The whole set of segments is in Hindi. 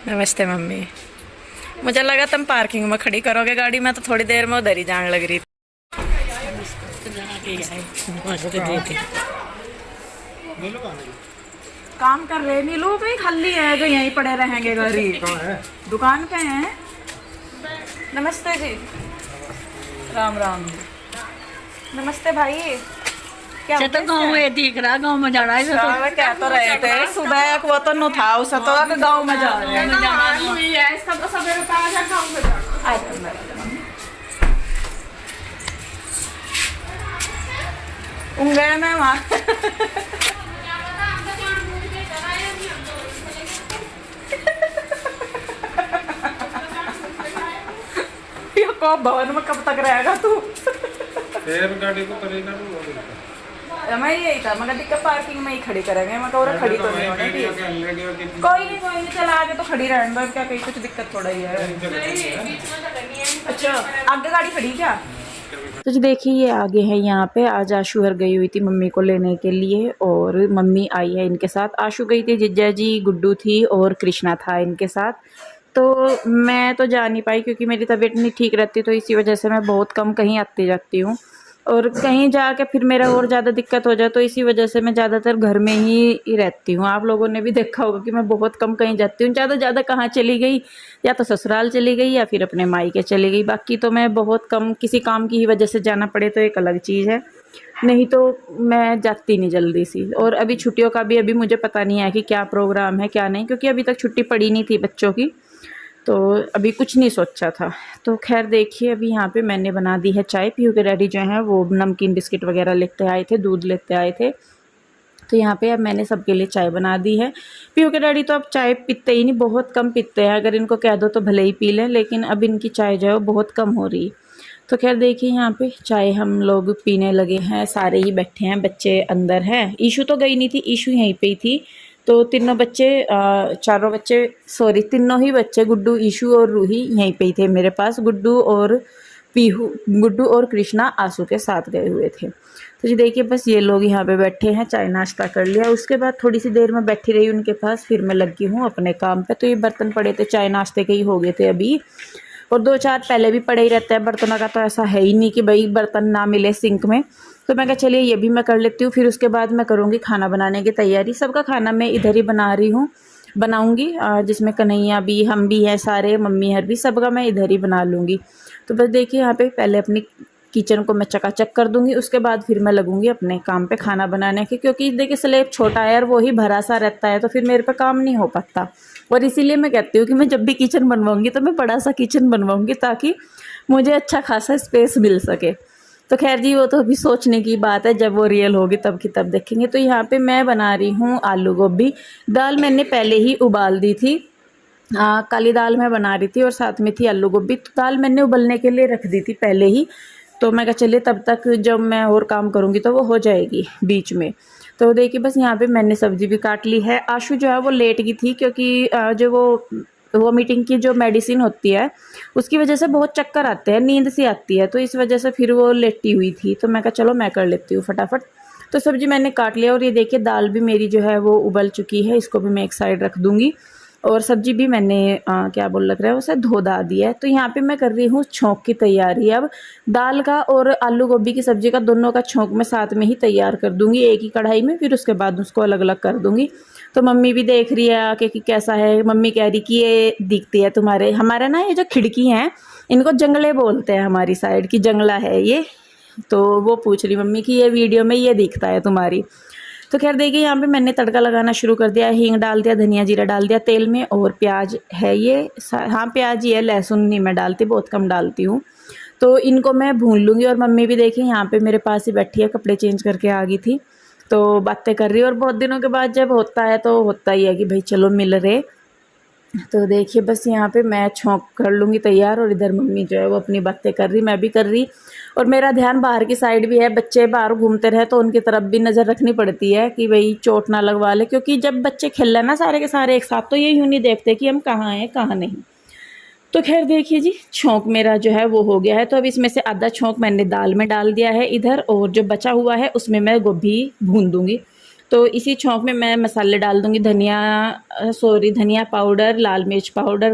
नमस्ते मम्मी। मुझे लगा तुम पार्किंग में खड़ी करोगे गाड़ी, में तो थोड़ी देर में उधर ही जाने लग रही थी। काम कर रहे नीलू भाई, खाली है जो यहीं पड़े रहेंगे घर ही। दुकान पे हैं। नमस्ते जी। राम राम। नमस्ते भाई। क्या तो गाँव में दिख रहा, गाँव में जाना है तो क्या तो रहे थे सुबह वो तो न था उसे तो अब गाँव में जा रहे हैं। इसका तो सवेरे गाँव में जाना। उंगल में वहाँ को भवन में कब तक रहेगा तू? फिर गाड़ी को करेगा मैं यही था, मगर दिक्कत पार्किंग में ही खड़ी करेंगे। मैं कह खड़ी तो नहीं होने दी। कोई नहीं चला आगे तो खड़ी रहने दो, क्या कहीं कुछ दिक्कत थोड़ा ही है। अच्छा आगे गाड़ी खड़ी क्या? तो जी देखिए ये आगे है। यहाँ पे आज आशु हर गई हुई थी मम्मी को लेने के लिए और मम्मी आई है इनके साथ। आशु गई थी, जिज्जा जी, गुड्डू थी और कृष्णा था इनके साथ। तो मैं तो जा नहीं पाई क्योंकि मेरी तबीयत नहीं ठीक रहती, तो इसी वजह से मैं बहुत कम कहीं आती जाती हूँ और कहीं जाके फिर मेरा और ज़्यादा दिक्कत हो जाए, तो इसी वजह से मैं ज़्यादातर घर में ही रहती हूँ। आप लोगों ने भी देखा होगा कि मैं बहुत कम कहीं जाती हूँ। ज़्यादा कहाँ चली गई, या तो ससुराल चली गई या फिर अपने मायके चली गई। बाकी तो मैं बहुत कम, किसी काम की ही वजह से जाना पड़े तो एक अलग चीज़ है, नहीं तो मैं जाती नहीं जल्दी सी। और अभी छुट्टियों का भी अभी मुझे पता नहीं है कि क्या प्रोग्राम है क्या नहीं, क्योंकि अभी तक छुट्टी पड़ी नहीं थी बच्चों की, तो अभी कुछ नहीं सोचा था। तो खैर देखिए अभी यहाँ पे मैंने बना दी है चाय। पीयू के डैडी जो हैं वो नमकीन बिस्किट वगैरह लेते आए थे, दूध लेते आए थे, तो यहाँ पे अब मैंने सबके लिए चाय बना दी है। पीयू के डैडी तो अब चाय पीते ही नहीं, बहुत कम पीते हैं। अगर इनको कह दो तो भले ही पी लें, लेकिन अब इनकी चाय जो है वो बहुत कम हो रही। तो खैर देखिए यहाँ पे चाय हम लोग पीने लगे हैं, सारे ही बैठे हैं, बच्चे अंदर हैं। ईशू तो गई नहीं थी, ईशू यहीं पे ही थी। तो तीनों बच्चे, चारों बच्चे, सॉरी तीनों ही बच्चे, गुड्डू, ईशू और रूही यहीं पे ही थे मेरे पास। गुड्डू और कृष्णा आशु के साथ गए हुए थे। तो जी देखिए बस ये लोग यहाँ पे बैठे हैं, चाय नाश्ता कर लिया। उसके बाद थोड़ी सी देर में बैठी रही उनके पास, फिर मैं लगी हूँ अपने काम पे। तो ये बर्तन पड़े थे, चाय नाश्ते के ही हो गए थे अभी, और 2-4 पहले भी पड़े ही रहते हैं बर्तनों का। तो ऐसा है ही नहीं कि भाई बर्तन ना मिले सिंक में। तो मैं कहा चलिए ये भी मैं कर लेती हूँ, फिर उसके बाद मैं करूँगी खाना बनाने की तैयारी। सबका खाना मैं इधर ही बना रही हूँ, बनाऊँगी, जिसमें कन्हैया भी, हम भी हैं सारे, मम्मी हर भी, सबका मैं इधर ही बना लूँगी। तो बस देखिए यहाँ पे पहले अपनी किचन को मैं चकाचक कर दूँगी, उसके बाद फिर मैं लगूँगी अपने काम पे खाना बनाने के, क्योंकि देखिए स्लैब छोटा है और वो ही भरा सा रहता है, तो फिर मेरे पे काम नहीं हो पाता। और इसीलिए मैं कहती हूँ कि मैं जब भी किचन बनवाऊँगी तो मैं बड़ा सा किचन बनवाऊँगी, ताकि मुझे अच्छा खासा स्पेस मिल सके। तो खैर जी वो तो अभी सोचने की बात है, जब वो रियल होगी तब की तब देखेंगे। तो यहाँ पे मैं बना रही हूँ आलू गोभी। दाल मैंने पहले ही उबाल दी थी, काली दाल मैं बना रही थी और साथ में थी आलू गोभी। तो दाल मैंने उबलने के लिए रख दी थी पहले ही, तो मैं कहा चलिए तब तक जब मैं और काम करूँगी तो वो हो जाएगी बीच में। तो देखिए बस यहाँ पे मैंने सब्ज़ी भी काट ली है। आशु जो है वो लेट गई थी, क्योंकि जो वो मीटिंग की जो मेडिसिन होती है उसकी वजह से बहुत चक्कर आते हैं, नींद सी आती है, तो इस वजह से फिर वो लेटी हुई थी। तो मैं कहा चलो मैं कर लेती हूँ फटाफट। तो सब्ज़ी मैंने काट लिया और ये देखिए दाल भी मेरी जो है वो उबल चुकी है, इसको भी मैं एक साइड रख दूँगी। और सब्जी भी मैंने क्या बोल लग रहा है उसे धो धा दिया है। तो यहाँ पे मैं कर रही हूँ छोंक की तैयारी। अब दाल का और आलू गोभी की सब्ज़ी का दोनों का छोंक मैं साथ में ही तैयार कर दूँगी एक ही कढ़ाई में, फिर उसके बाद उसको अलग अलग कर दूँगी। तो मम्मी भी देख रही है आके कि कैसा है। मम्मी कह रही कि ये दिखती है तुम्हारे, हमारे ना ये जो खिड़की हैं इनको जंगले बोलते हैं हमारी साइड की, जंगला है ये। तो वो पूछ रही मम्मी कि ये वीडियो में ये दिखता है तुम्हारी। तो खैर देखिए यहाँ पे मैंने तड़का लगाना शुरू कर दिया, हींग डाल दिया, धनिया जीरा डाल दिया तेल में, और प्याज है ये, हाँ प्याज ही है, लहसुन नहीं मैं डालती, बहुत कम डालती हूँ। तो इनको मैं भून लूँगी। और मम्मी भी देखिए यहाँ पे मेरे पास ही बैठी है, कपड़े चेंज करके आ गई थी, तो बातें कर रही है। और बहुत दिनों के बाद जब होता है तो होता ही है कि भाई चलो मिल रहे। तो देखिए बस यहाँ पे मैं छोंक कर लूँगी तैयार, और इधर मम्मी जो है वो अपनी बातें कर रही, मैं भी कर रही। और मेरा ध्यान बाहर की साइड भी है, बच्चे बाहर घूमते रहे तो उनकी तरफ भी नज़र रखनी पड़ती है कि भाई चोट ना लगवा ले, क्योंकि जब बच्चे खेल रहे ना सारे के सारे एक साथ, तो ये यूँ नहीं देखते कि हम कहाँ हैं कहाँ नहीं। तो खैर देखिए जी छोंक मेरा जो है वो हो गया है। तो अब इसमें से आधा छोंक मैंने दाल में डाल दिया है इधर, और जो बचा हुआ है उसमें मैं गोभी भून दूँगी। तो इसी छौंक में मैं मसाले डाल दूँगी, धनिया पाउडर, लाल मिर्च पाउडर,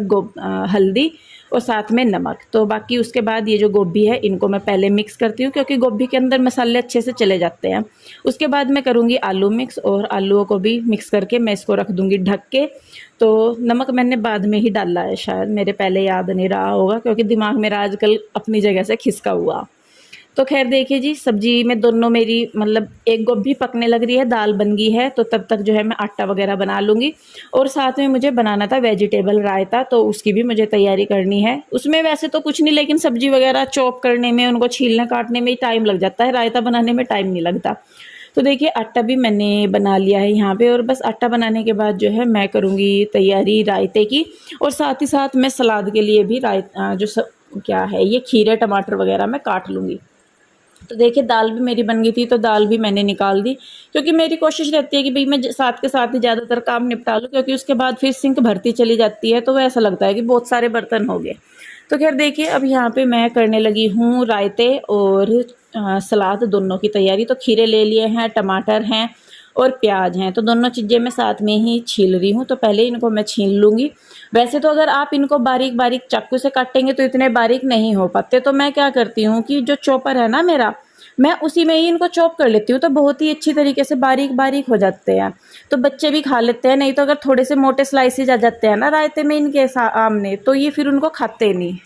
हल्दी और साथ में नमक। तो बाकी उसके बाद ये जो गोभी है इनको मैं पहले मिक्स करती हूँ, क्योंकि गोभी के अंदर मसाले अच्छे से चले जाते हैं। उसके बाद मैं करूँगी आलू मिक्स, और आलूओं को भी मिक्स करके मैं इसको रख दूँगी ढक के। तो नमक मैंने बाद में ही डाला है, शायद मेरे पहले याद नहीं रहा होगा, क्योंकि दिमाग मेरा आजकल अपनी जगह से खिसका हुआ। तो खैर देखिए जी, सब्जी में दोनों मेरी मतलब एक गोभी पकने लग रही है, दाल बन गई है, तो तब तक जो है मैं आटा वगैरह बना लूँगी। और साथ में मुझे बनाना था वेजिटेबल रायता, तो उसकी भी मुझे तैयारी करनी है। उसमें वैसे तो कुछ नहीं, लेकिन सब्जी वगैरह चॉप करने में, उनको छीलने काटने में ही टाइम लग जाता है, रायता बनाने में टाइम नहीं लगता। तो देखिए आटा भी मैंने बना लिया है यहाँ पे, और बस आटा बनाने के बाद जो है मैं करूँगी तैयारी रायते की, और साथ ही साथ मैं सलाद के लिए भी क्या है ये खीरे टमाटर वगैरह मैं काट लूँगी। तो देखिए दाल भी मेरी बन गई थी, तो दाल भी मैंने निकाल दी, क्योंकि मेरी कोशिश रहती है कि भाई मैं साथ के साथ ही ज़्यादातर काम निपटा लूँ, क्योंकि उसके बाद फिर सिंक भरती चली जाती है, तो ऐसा लगता है कि बहुत सारे बर्तन हो गए। तो खैर देखिए अब यहाँ पे मैं करने लगी हूँ रायते और सलाद दोनों की तैयारी। तो खीरे ले लिए हैं, टमाटर हैं और प्याज हैं, तो दोनों चीज़ें मैं साथ में ही छील रही हूँ। तो पहले इनको मैं छील लूँगी। वैसे तो अगर आप इनको बारीक बारीक चाकू से काटेंगे तो इतने बारीक नहीं हो पाते, तो मैं क्या करती हूँ कि जो चॉपर है ना मेरा, मैं उसी में ही इनको चॉप कर लेती हूँ, तो बहुत ही अच्छी तरीके से बारीक बारीक हो जाते हैं। तो बच्चे भी खा लेते हैं, नहीं तो अगर थोड़े से मोटे स्लाइसेज आ जाते हैं ना रायते में इनके सामने, तो ये फिर उनको खाते नहीं।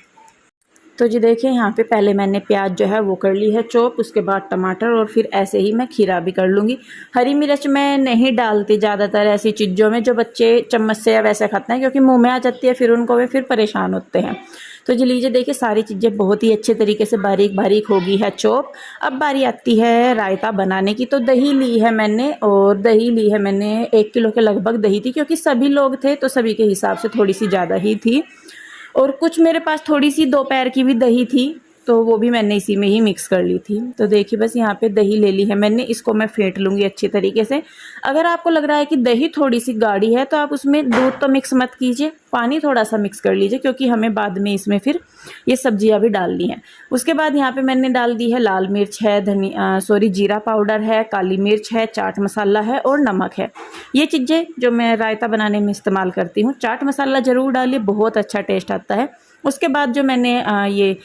तो जी देखिए यहाँ पे पहले मैंने प्याज जो है वो कर ली है चॉप, उसके बाद टमाटर, और फिर ऐसे ही मैं खीरा भी कर लूँगी। हरी मिर्च मैं नहीं डालती ज़्यादातर ऐसी चीज़ों में जो बच्चे चम्मच से या वैसे खाते हैं, क्योंकि मुंह में आ जाती है, फिर उनको वे फिर परेशान होते हैं। तो जी लीजिए देखिए सारी चीज़ें बहुत ही अच्छे तरीके से बारीक बारीक हो गई है चॉप। अब बारी आती है रायता बनाने की। तो दही ली है मैंने, और दही ली है मैंने 1 किलो के लगभग दही थी, क्योंकि सभी लोग थे तो सभी के हिसाब से थोड़ी सी ज़्यादा ही थी। और कुछ मेरे पास थोड़ी सी दोपहर की भी दही थी, तो वो भी मैंने इसी में ही मिक्स कर ली थी। तो देखिए बस यहाँ पे दही ले ली है मैंने, इसको मैं फेंट लूँगी अच्छी तरीके से। अगर आपको लग रहा है कि दही थोड़ी सी गाढ़ी है तो आप उसमें दूध तो मिक्स मत कीजिए, पानी थोड़ा सा मिक्स कर लीजिए, क्योंकि हमें बाद में इसमें फिर ये सब्जियाँ भी डालनी हैं। उसके बाद यहाँ पे मैंने डाल दी है लाल मिर्च है, जीरा पाउडर है, काली मिर्च है, चाट मसाला है और नमक है। ये चीज़ें जो मैं रायता बनाने में इस्तेमाल करती हूँ। चाट मसाला ज़रूर डालिए, बहुत अच्छा टेस्ट आता है। उसके बाद जो मैंने ये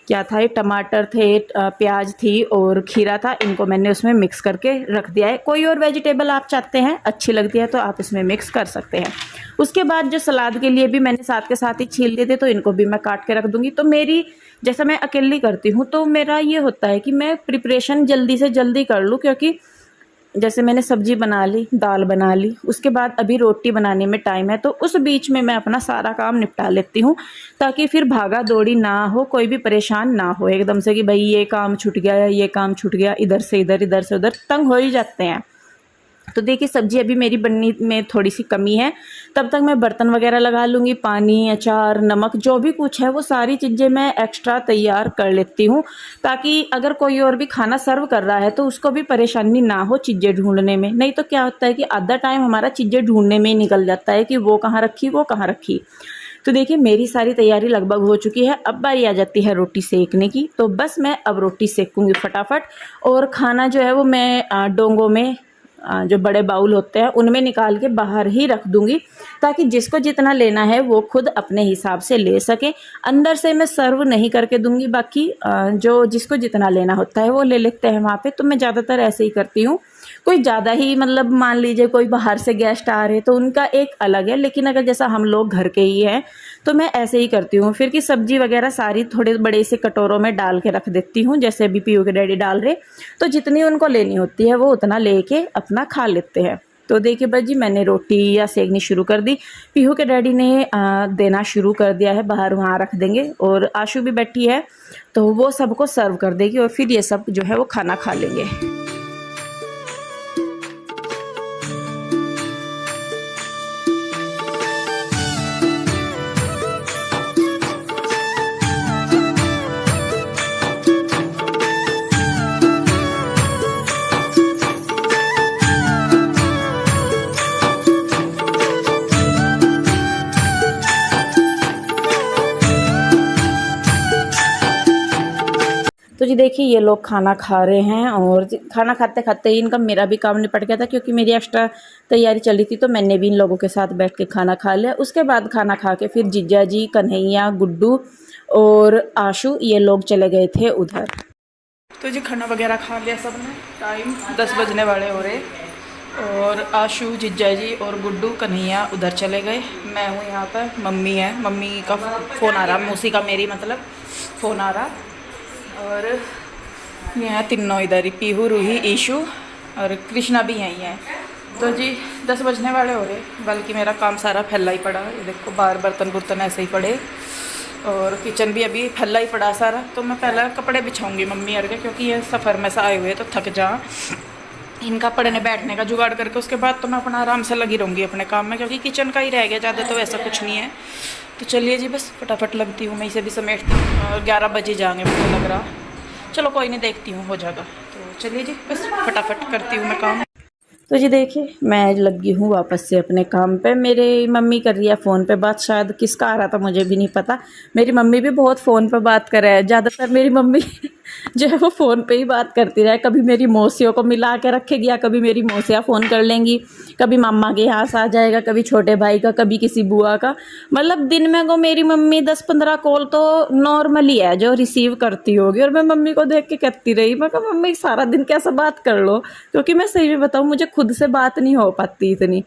क्या था, ये टमाटर थे, प्याज थी और खीरा था, इनको मैंने उसमें मिक्स करके रख दिया है। कोई और वेजिटेबल आप चाहते हैं अच्छी लगती है तो आप इसमें मिक्स कर सकते हैं। उसके बाद जो सलाद के लिए भी मैंने साथ के साथ ही छील दिए थे, तो इनको भी मैं काट के रख दूँगी। तो मेरी जैसा मैं अकेली करती हूँ तो मेरा ये होता है कि मैं प्रिपरेशन जल्दी से जल्दी कर लूँ, क्योंकि जैसे मैंने सब्जी बना ली, दाल बना ली, उसके बाद अभी रोटी बनाने में टाइम है, तो उस बीच में मैं अपना सारा काम निपटा लेती हूँ, ताकि फिर भागा दौड़ी ना हो, कोई भी परेशान ना हो एकदम से कि भाई ये काम छूट गया या ये काम छूट गया, इधर से उधर तंग हो ही जाते हैं। तो देखिए सब्जी अभी मेरी बनने में थोड़ी सी कमी है, तब तक मैं बर्तन वगैरह लगा लूँगी। पानी, अचार, नमक जो भी कुछ है वो सारी चीज़ें मैं एक्स्ट्रा तैयार कर लेती हूँ, ताकि अगर कोई और भी खाना सर्व कर रहा है तो उसको भी परेशानी ना हो चीज़ें ढूंढने में। नहीं तो क्या होता है कि आधा टाइम हमारा चीज़ें ढूंढने में ही निकल जाता है कि वो कहाँ रखी। तो देखिए मेरी सारी तैयारी लगभग हो चुकी है। अब बारी आ जाती है रोटी सेकने की। तो बस मैं अब रोटी सेकूँगी फटाफट, और खाना जो है वो मैं डोंगों में जो बड़े बाउल होते हैं उनमें निकाल के बाहर ही रख दूंगी, ताकि जिसको जितना लेना है वो खुद अपने हिसाब से ले सके। अंदर से मैं सर्व नहीं करके दूंगी, बाकी जो जिसको जितना लेना होता है वो ले लेते हैं वहाँ पे। तो मैं ज़्यादातर ऐसे ही करती हूँ। कोई ज़्यादा ही मतलब मान लीजिए कोई बाहर से गेस्ट आ रहे तो उनका एक अलग है, लेकिन अगर जैसा हम लोग घर के ही हैं तो मैं ऐसे ही करती हूँ। फिर कि सब्जी वगैरह सारी थोड़े बड़े से कटोरों में डाल के रख देती हूँ, जैसे अभी पीयू के डैडी डाल रहे, तो जितनी उनको लेनी होती है वो उतना लेके अपना खा लेते हैं। तो देखिए बस जी मैंने रोटी या सेकनी शुरू कर दी। पीहू के डैडी ने देना शुरू कर दिया है, बाहर वहाँ रख देंगे, और आशु भी बैठी है तो वो सबको सर्व कर देगी, और फिर ये सब जो है वो खाना खा लेंगे। तो जी देखिए ये लोग खाना खा रहे हैं और खाना खाते खाते ही इनका मेरा भी काम निपट गया था, क्योंकि मेरी एक्स्ट्रा तैयारी चली थी, तो मैंने भी इन लोगों के साथ बैठ के खाना खा लिया। उसके बाद खाना खा के फिर जीजा जी, कन्हैया, गुड्डू और आशु ये लोग चले गए थे उधर। तो जी खाना वगैरह खा लिया सबने, टाइम 10 बजने वाले हो रहे, और आशु, जिज्जा जी और गुड्डू, कन्हैया उधर चले गए। मैं हूँ यहाँ पर, मम्मी है, मम्मी का फ़ोन आ रहा, मौसी का मेरी मतलब फ़ोन आ रहा, और यहाँ तीनों इधर ही, पीहू, रूही, ईशू और कृष्णा भी यहीं है। तो जी 10 बजने वाले हो रहे, बल्कि मेरा काम सारा फैला ही पड़ा। ये देखो बाहर बर्तन बुर्तन ऐसे ही पड़े, और किचन भी अभी फैला ही पड़ा सारा। तो मैं पहले कपड़े बिछाऊंगी मम्मी अर्गे, क्योंकि ये सफ़र में से आए हुए तो थक जा, इनका पढ़ने बैठने का जुगाड़ करके उसके बाद तो मैं अपना आराम से लगी रहूँगी अपने काम में, क्योंकि किचन का ही रह गया ज़्यादा, तो ऐसा कुछ नहीं है। तो चलिए जी बस फटाफट लगती हूँ, मैं इसे भी समेटती हूँ, और 11 बजे जाएंगे मुझे लग रहा। चलो कोई नहीं, देखती हूँ हो जाएगा। तो चलिए जी बस फटाफट करती हूँ मैं काम। तो जी देखिए मैं लगी हूँ वापस से अपने काम पे। मेरी मम्मी कर रही है फ़ोन पे बात, शायद किसका आ रहा था मुझे भी नहीं पता। मेरी मम्मी भी बहुत फ़ोन पे बात कर रहा है, ज़्यादातर मेरी मम्मी जो है वो फ़ोन पे ही बात करती रहे। कभी मेरी मौसियों को मिला के रखेगी, या कभी मेरी मौसियाँ फ़ोन कर लेंगी, कभी मम्मा के यहाँ से आ जाएगा, कभी छोटे भाई का, कभी किसी बुआ का। मतलब दिन में को मेरी मम्मी 10-15 कॉल तो नॉर्मली है जो रिसीव करती होगी। और मैं मम्मी को देख के कहती रही, मैं कहा मम्मी सारा दिन कैसे बात कर लो, क्योंकि मैं सही में बताऊँ मुझे खुद से बात नहीं हो पाती इतनी।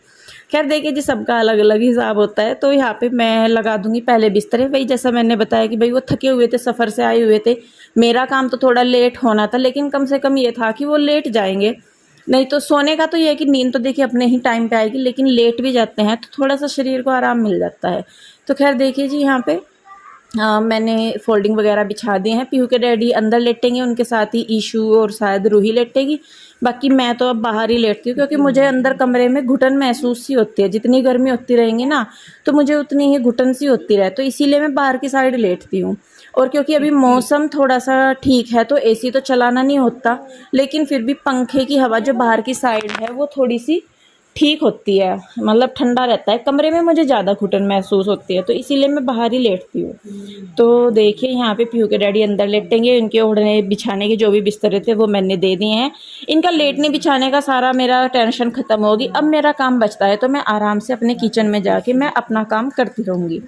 खैर देखिए जी सबका अलग अलग हिसाब होता है। तो यहाँ पे मैं लगा दूंगी पहले बिस्तरे। वही जैसा मैंने बताया कि भाई वो थके हुए थे, सफ़र से आए हुए थे। मेरा काम तो थोड़ा लेट होना था, लेकिन कम से कम ये था कि वो लेट जाएंगे। नहीं तो सोने का तो ये है कि नींद तो देखिए अपने ही टाइम पे आएगी, लेकिन लेट भी जाते हैं तो थोड़ा सा शरीर को आराम मिल जाता है। तो खैर देखिए जी यहाँ पे मैंने फोल्डिंग वगैरह बिछा दिए हैं। पीहू के डैडी अंदर लेटेंगे, उनके साथ ही ईशू और शायद रूही लेटेगी। बाकी मैं तो अब बाहर ही लेटती हूँ, क्योंकि मुझे अंदर कमरे में घुटन महसूस सी होती है। जितनी गर्मी होती रहेंगी ना तो मुझे उतनी ही घुटन सी होती रहे, तो इसीलिए मैं बाहर की साइड लेटती हूँ। और क्योंकि अभी मौसम थोड़ा सा ठीक है तो एसी तो चलाना नहीं होता, लेकिन फिर भी पंखे की हवा जो बाहर की साइड है वो थोड़ी सी ठीक होती है, मतलब ठंडा रहता है। कमरे में मुझे ज़्यादा घुटन महसूस होती है, तो इसीलिए मैं बाहर ही लेटती हूँ। तो देखिए यहाँ पे पीहू के डैडी अंदर लेटेंगे। इनके ओढ़ने बिछाने के जो भी बिस्तरे थे वो मैंने दे दिए हैं। इनका लेटने बिछाने का सारा मेरा टेंशन ख़त्म होगी। अब मेरा काम बचता है तो मैं आराम से अपने किचन में जाके मैं अपना काम करती रहूँगी।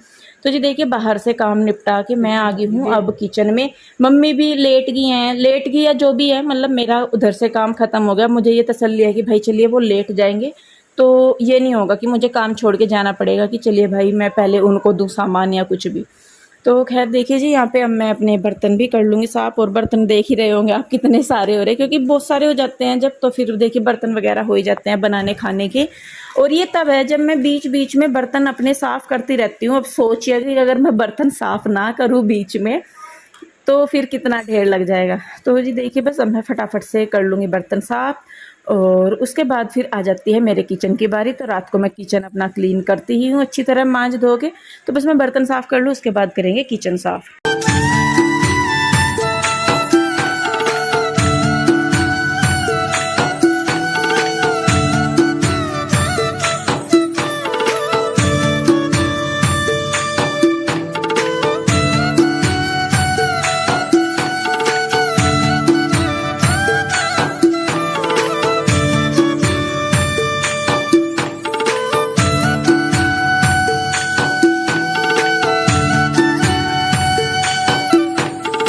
तो जी देखिए बाहर से काम निपटा के मैं आ गई हूँ अब किचन में। मम्मी भी लेट गई या जो भी है, मतलब मेरा उधर से काम ख़त्म हो गया। मुझे ये तसल्ली है कि भाई चलिए वो लेट जाएंगे तो ये नहीं होगा कि मुझे काम छोड़ के जाना पड़ेगा कि चलिए भाई मैं पहले उनको दूँ सामान या कुछ भी। तो खैर देखिए जी यहाँ पे अब मैं अपने बर्तन भी कर लूँगी साफ़। और बर्तन देख ही रहे होंगे आप कितने सारे हो रहे हैं, क्योंकि बहुत सारे हो जाते हैं जब, तो फिर देखिए बर्तन वगैरह हो ही जाते हैं बनाने खाने के। और ये तब है जब मैं बीच बीच में बर्तन अपने साफ़ करती रहती हूँ। अब सोचिए कि अगर मैं बर्तन साफ़ ना करूँ बीच में तो फिर कितना ढेर लग जाएगा। तो जी देखिए बस अब मैं फटाफट से कर लूँगी बर्तन साफ़, और उसके बाद फिर आ जाती है मेरे किचन की बारी। तो रात को मैं किचन अपना क्लीन करती ही हूँ अच्छी तरह मांज धो के। तो बस मैं बर्तन साफ़ कर लूँ, उसके बाद करेंगे किचन साफ़।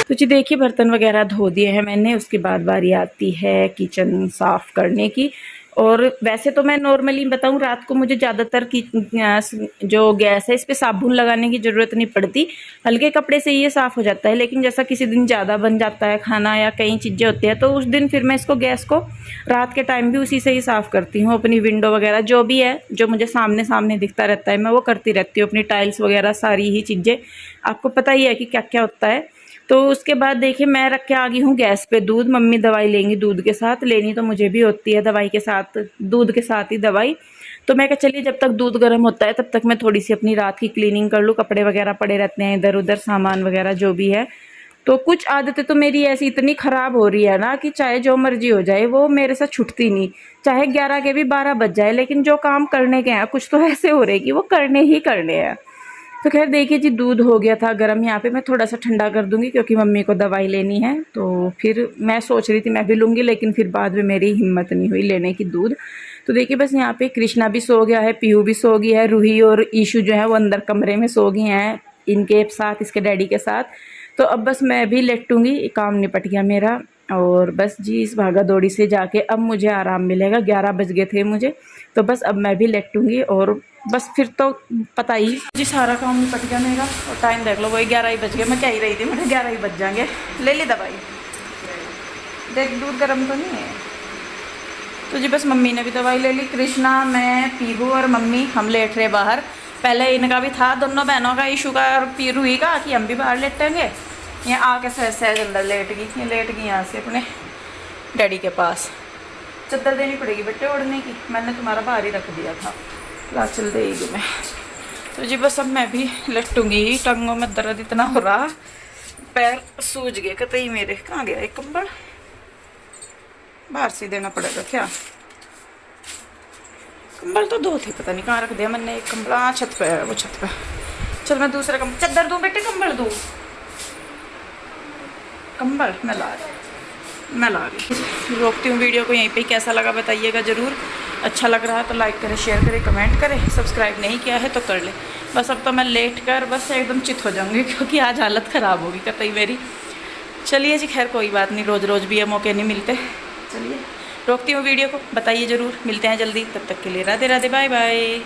तो जी देखिए बर्तन वगैरह धो दिए हैं मैंने। उसके बाद बारी आती है किचन साफ़ करने की। और वैसे तो मैं नॉर्मली बताऊं रात को मुझे ज़्यादातर की जो गैस है इस पर साबुन लगाने की ज़रूरत नहीं पड़ती, हल्के कपड़े से ये साफ़ हो जाता है। लेकिन जैसा किसी दिन ज़्यादा बन जाता है खाना या कई चीज़ें होती हैं तो उस दिन फिर मैं इसको गैस को रात के टाइम भी उसी से ही साफ़ करती हूँ। अपनी विंडो वगैरह जो भी है जो मुझे सामने सामने दिखता रहता है मैं वो करती रहती हूँ। अपनी टाइल्स वगैरह सारी ही चीज़ें, आपको पता ही है कि क्या क्या होता है। तो उसके बाद देखिए मैं रख के आ गई हूँ गैस पे दूध। मम्मी दवाई लेंगी दूध के साथ, लेनी तो मुझे भी होती है दवाई के साथ, दूध के साथ ही दवाई। तो मैं कहा चलिए जब तक दूध गर्म होता है तब तक मैं थोड़ी सी अपनी रात की क्लीनिंग कर लूँ। कपड़े वगैरह पड़े रहते हैं इधर उधर, सामान वगैरह जो भी है। तो कुछ आदतें तो मेरी ऐसी इतनी ख़राब हो रही है ना कि चाहे जो मर्जी हो जाए वो मेरे से छूटती नहीं। चाहे 11 के भी 12 बज जाए, लेकिन जो काम करने के हैं कुछ तो ऐसे हो रहे कि वो करने ही करने हैं। तो खैर देखिए जी, दूध हो गया था गर्म। यहाँ पे मैं थोड़ा सा ठंडा कर दूंगी क्योंकि मम्मी को दवाई लेनी है। तो फिर मैं सोच रही थी मैं भी लूँगी, लेकिन फिर बाद में मेरी हिम्मत नहीं हुई लेने की दूध। तो देखिए बस यहाँ पे कृष्णा भी सो गया है, पीहू भी सो गया है, रूही और ईशू जो है वो अंदर कमरे में सो गई हैं इनके साथ, इसके डैडी के साथ। तो अब बस मैं भी लेटूंगी, काम निपट गया मेरा। और बस जी इस भागा दौड़ी से जाके अब मुझे आराम मिलेगा। 11 बज गए थे मुझे, तो बस अब मैं भी लेटूंगी और बस फिर तो पता ही जी सारा काम निपट गया मेरा। और टाइम देख लो, वही 11 ही बज गया। मैं कह ही रही थी मुझे 11 ही बज जाएंगे। ले ली दवाई, देख दूध गर्म तो नहीं है। तो जी बस मम्मी ने भी दवाई ले ली। कृष्णा, मैं, पीहू और मम्मी हम लेट रहे बाहर। पहले इनका भी था, दोनों बहनों का, ईशू का और रूही का, कि हम भी बाहर लेटेंगे। यहाँ आके सहज सहज अंदर लेट गई। ये लेट गई यहाँ से अपने डैडी के पास। चद्दर देनी पड़ेगी बेटे ओढ़ने की, मैंने तुम्हारा बाहर ही रख दिया था, ला चल देगी मैं। तो जी बस अब मैं भी लटूंगी। टंगों में दर्द इतना हो रहा, पैर सूज गए कतई मेरे। कहाँ गया एक कंबल? बाहर से देना पड़ेगा क्या? कंबल तो 2 थे, पता नहीं कहाँ रख दिया मैंने। एक कंबल हाँ छत पे है, वो छत पे। चल मैं दूसरा कंबल, चद्दर दूँ बेटे, कंबल दूँ? कंबल मैं ला रही। रोकती हूँ वीडियो को यहीं पे। कैसा लगा बताइएगा ज़रूर। अच्छा लग रहा है तो लाइक करें, शेयर करें, कमेंट करें। सब्सक्राइब नहीं किया है तो कर ले। बस अब तो मैं लेट कर बस एकदम चित हो जाऊँगी क्योंकि आज हालत ख़राब होगी कतई मेरी। चलिए जी, खैर कोई बात नहीं, रोज़ रोज़ भी ये मौके नहीं मिलते। चलिए रोकती हूँ वीडियो को, बताइए ज़रूर। मिलते हैं जल्दी, तब तक के लिए राधे राधे, बाय बाय।